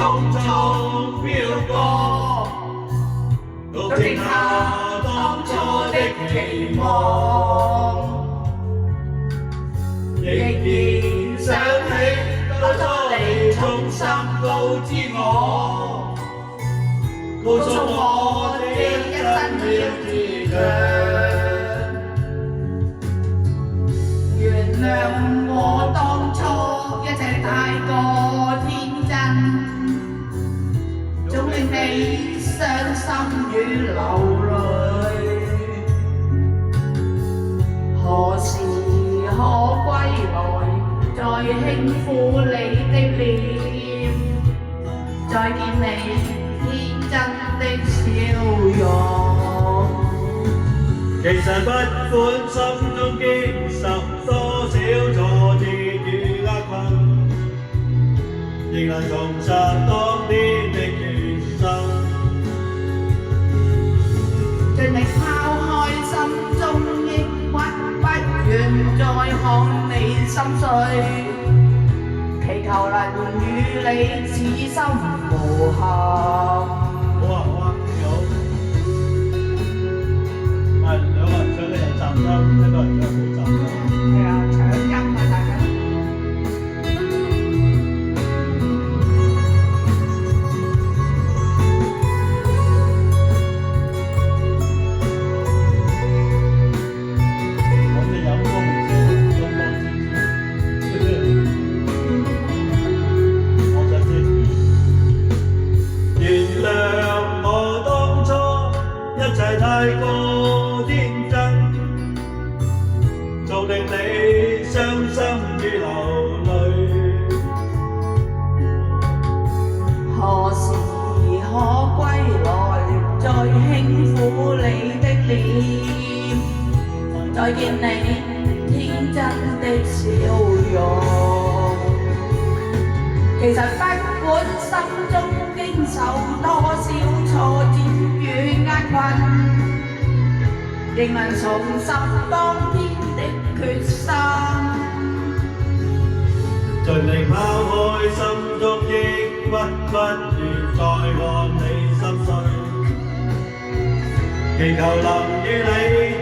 匆匆飄過，錄剩下當初的期望，仍然想起當初你衷心告知我，告訴我這一生要自強。原諒我當初一切太過天真，總令你傷心與流淚。何時可歸來，再輕撫你的臉，再見你天真的笑容。其實不管心中經受多少挫折與厄困，仍能重拾當天的決心，盡力拋開心中抑鬱，不願再看你心碎，祈求能與你此生無憾。好啊，你好。兩個人唱嘅係雜音，一個人唱冇雜音。係啊，搶音啊，大家。我哋有歌唔知，有歌知知。我想知。原諒我當初一切太過天真，做令你傷心與流淚。何時可歸來，再輕撫你的臉，再見你天真的笑容。其實不管心中經受多少挫折與厄困，仍能重拾當天的決心，盡力拋開心中抑鬱，不願再看你心碎，祈求能與你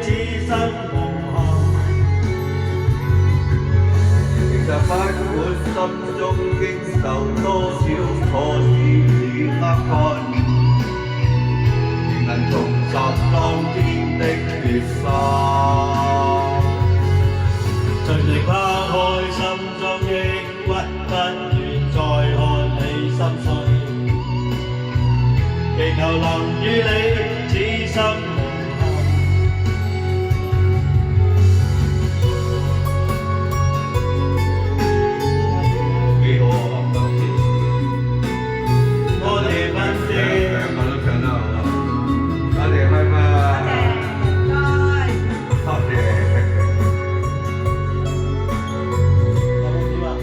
此生無憾。其實不管心中經受多少挫折與厄困，仍能重拾當天的決心，盡力拋開心中抑鬱，不願再看你心碎，祈求能與你